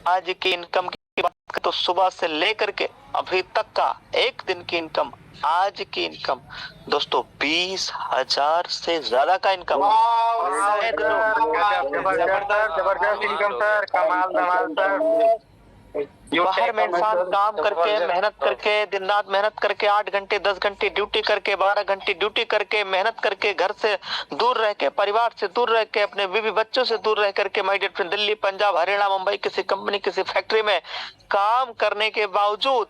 आज की इनकम की बात करें तो सुबह से लेकर के अभी तक का एक दिन की इनकम, आज की इनकम दोस्तों 20,000 से ज्यादा का इनकम। जबरदस्त इनकम सर, कमाल धमाल सर। बाहर में इंसान काम करके मेहनत करके दिन रात मेहनत करके 8 घंटे 10 घंटे ड्यूटी करके 12 घंटे ड्यूटी करके मेहनत करके घर से दूर रह के परिवार से दूर रह के अपने बीवी बच्चों से दूर रह करके my dear friend Delhi Punjab Haryana Mumbai किसी कंपनी किसी फैक्ट्री में काम करने के बावजूद,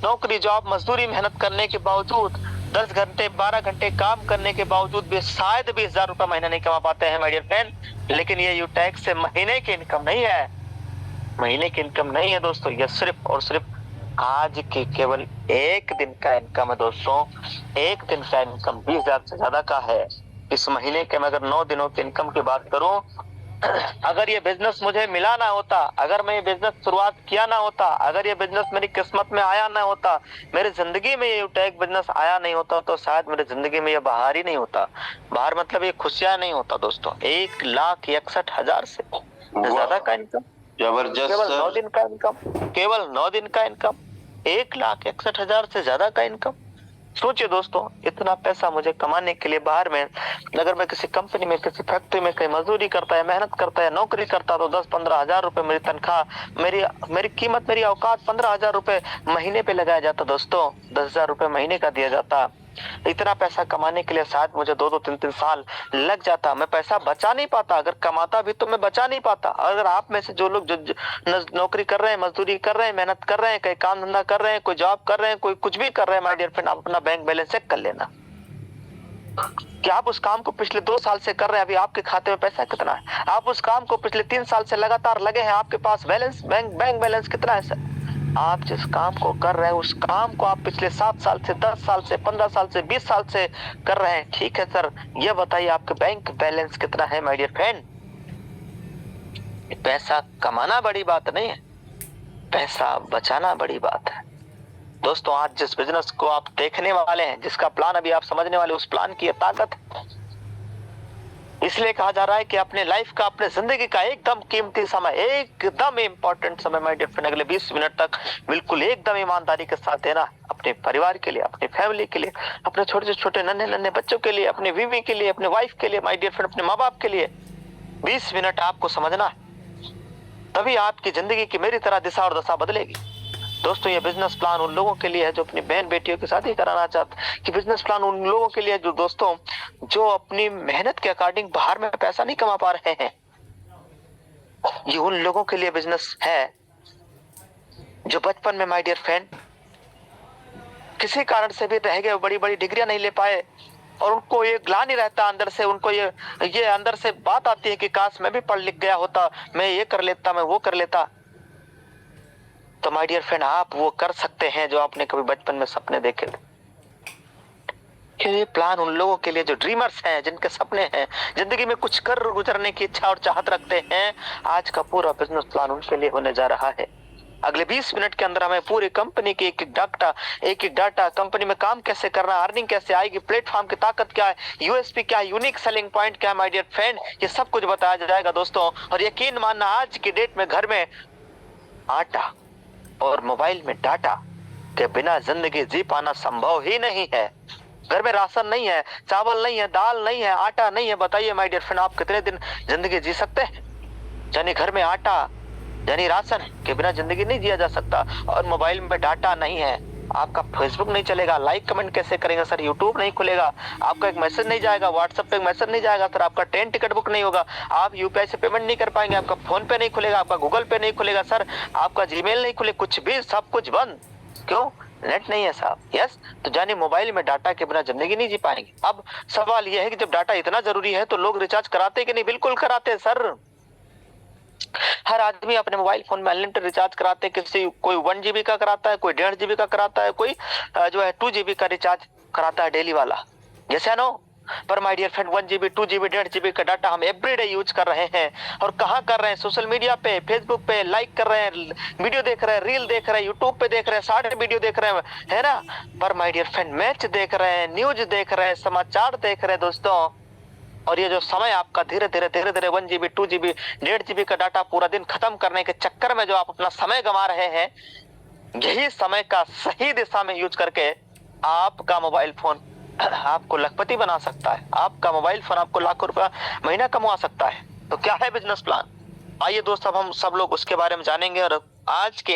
नौकरी जॉब मजदूरी मेहनत करने के बावजूद 10 घंटे 12 घंटे काम करने के बावजूद भी शायद 20,000 रुपए महीना नहीं कमा पाते हैं माय डियर फ्रेंड। लेकिन ये यू टैक्स से महीने की इनकम नहीं है, महीने की इनकम नहीं है दोस्तों, यह सिर्फ और सिर्फ आज के केवल एक दिन का इनकम है दोस्तों। एक दिन का इनकम 20,000 से ज्यादा का है। इस महीने के मैं अगर 9 दिनों की इनकम की बात करूं, अगर ये बिजनेस मुझे मिला ना होता, अगर मैं ये बिजनेस शुरुआत किया ना होता, अगर ये बिजनेस मेरी किस्मत में आया ना होता, मेरी जिंदगी में ये यूटेक बिजनेस आया नहीं होता, तो शायद मेरी जिंदगी में ये बाहर ही नहीं होता। बाहर मतलब ये खुशियां नहीं होता दोस्तों। 1,61,000 से ज्यादा का इनकम, जबरदस्त केवल 9 दिन का इनकम, केवल 9 दिन का इनकम, 1,61,000 से ज्यादा का इनकम। सोचिए दोस्तों, इतना पैसा मुझे कमाने के लिए बाहर में अगर मैं किसी कंपनी में किसी फैक्ट्री में कहीं मजदूरी करता है मेहनत करता है नौकरी करता तो 10-15 हजार रुपए मेरी तनख्वाह, मेरी कीमत मेरी औकात 15,000 रुपए महीने पे लगाया जाता दोस्तों। 10,000 रुपए महीने का दिया जाता। इतना पैसा कमाने के लिए शायद मुझे 2-2 3-3 साल लग जाता। मैं पैसा बचा नहीं पाता, अगर कमाता भी तो मैं बचा नहीं पाता। अगर आप में से जो लोग जो नौकरी कर रहे हैं मजदूरी कर रहे हैं मेहनत कर रहे हैं कहीं काम धंधा कर रहे हैं कोई जॉब कर रहे हैं कोई कुछ भी कर रहे हैं माय डियर फ्रेंड, आप अपना बैंक बैलेंस चेक कर लेना कि आप उस काम को पिछले 2 साल से कर रहे हैं, अभी आपके खाते में पैसा कितना है। आप उस काम को पिछले 3 साल से लगातार लगे हैं, आपके पास बैलेंस बैंक बैलेंस कितना है सर। आप जिस काम को कर रहे हैं उस काम को आप पिछले 7 साल से 10 साल से 15 साल से 20 साल से कर रहे हैं, ठीक है सर। ये बताइए आपके बैंक बैलेंस कितना है माय डियर फ्रेंड। पैसा कमाना बड़ी बात नहीं है, पैसा बचाना बड़ी बात है दोस्तों। आज जिस बिजनेस को आप देखने वाले हैं, जिसका प्लान अभी आप समझने वाले, उस प्लान की ताकत इसलिए कहा जा रहा है कि अपने लाइफ का अपने जिंदगी का एकदम कीमती समय, एकदम इंपॉर्टेंट समय माय डियर फ्रेंड, अगले 20 मिनट तक बिल्कुल एकदम ईमानदारी के साथ देना अपने परिवार के लिए, अपनी फैमिली के लिए, अपने छोटे छोटे नन्हे नन्हे बच्चों के लिए, अपने बीवी के लिए, अपने वाइफ के लिए माय डियर फ्रेंड, अपने माँ बाप के लिए 20 मिनट आपको समझना है, तभी आपकी जिंदगी की मेरी तरह दिशा और दशा बदलेगी दोस्तों। ये बिजनेस प्लान उन लोगों के लिए है जो अपनी बहन बेटियों की शादी कराना चाहते हैं, कि बिजनेस प्लान उन लोगों के लिए जो दोस्तों जो अपनी मेहनत के अकॉर्डिंग बाहर में पैसा नहीं कमा पा रहे हैं। ये उन लोगों के लिए बिजनेस है जो बचपन में माय डियर फ्रेंड किसी कारण से भी रह गए, बड़ी बड़ी डिग्रियां नहीं ले पाए और उनको ये ग्लानि रहता अंदर से, उनको ये अंदर से बात आती है कि काश मैं भी पढ़ लिख गया होता, मैं ये कर लेता, मैं वो कर लेता। तो माय डियर फ्रेंड, आप वो कर सकते हैं जो आपने कभी बचपन में सपने देखे थे। ये प्लान उन लोगों के लिए जो ड्रीमर्स हैं, जिनके सपने हैं, जिंदगी में कुछ कर गुजरने की इच्छा और चाहत रखते हैं। आज का पूरा बिजनेस प्लान उनके लिए होने जा रहा है। अगले 20 मिनट के अंदर हमें पूरी कंपनी की एक एक डाटा कंपनी में काम कैसे करना, अर्निंग कैसे आएगी, प्लेटफॉर्म की ताकत क्या है, यूएसपी क्या है, यूनिक सेलिंग पॉइंट क्या है माय डियर फ्रेंड, ये सब कुछ बताया जाएगा दोस्तों। और यकीन मानना, आज की डेट में घर में आटा और मोबाइल में डाटा के बिना जिंदगी जी पाना संभव ही नहीं है। घर में राशन नहीं है, चावल नहीं है, दाल नहीं है, आटा नहीं है, बताइए माय डियर फ्रेंड आप कितने दिन जिंदगी जी सकते हैं। यानी घर में आटा यानी राशन के बिना जिंदगी नहीं जिया जा सकता। और मोबाइल में डाटा नहीं है, आपका फेसबुक नहीं चलेगा, लाइक कमेंट कैसे करेंगे सर, यूट्यूब नहीं खुलेगा, आपका एक मैसेज नहीं जाएगा, व्हाट्सएप पे मैसेज नहीं जाएगा सर, आपका ट्रेन टिकट बुक नहीं होगा, आप यूपीआई से पेमेंट नहीं कर पाएंगे, आपका फोन पे नहीं खुलेगा, आपका गूगल पे नहीं खुलेगा सर, आपका जीमेल नहीं खुले, कुछ भी, सब कुछ बंद। क्यों? नेट नहीं है साहब। यस, तो जानिए मोबाइल में डाटा के बिना जिंदगी नहीं जी पाएंगे। अब सवाल यह है कि जब डाटा इतना जरूरी है तो लोग रिचार्ज कराते कि नहीं? बिल्कुल कराते सर। हर आदमी अपने मोबाइल फोन में अनलिमिटेड रिचार्ज कराते हैं। किसी कोई 1 GB का कराता है, कोई 1.5 GB का कराता है, कोई जो है 2 GB का रिचार्ज कराता है डेली वाला। जैसे नो, पर my dear friend 1 GB 2 GB 1.5 GB का डाटा हम एवरीडे यूज कर रहे हैं। और कहाँ कर रहे हैं? सोशल मीडिया पे, फेसबुक पे लाइक कर रहे हैं, वीडियो देख रहे हैं, रील देख रहे हैं, यूट्यूब पे देख रहे हैं, शॉर्ट वीडियो देख रहे हैं, है ना। पर माय डियर फ्रेंड मैच देख रहे हैं, न्यूज देख रहे हैं, समाचार देख रहे हैं दोस्तों। और ये जो समय आपका धीरे धीरे 1 GB 2 GB 1.5 GB का डाटा पूरा दिन खत्म करने के चक्कर में जो आप अपना समय गंवा रहे हैं, यही समय का सही दिशा में यूज करके आपका मोबाइल फोन आपको लखपति बना सकता है। आपका मोबाइल फोन आपको लाखों रुपया महीना कमवा सकता है। तो क्या है बिजनेस प्लान? आइए दोस्तों, अब हम सब लोग उसके बारे में जानेंगे और आज के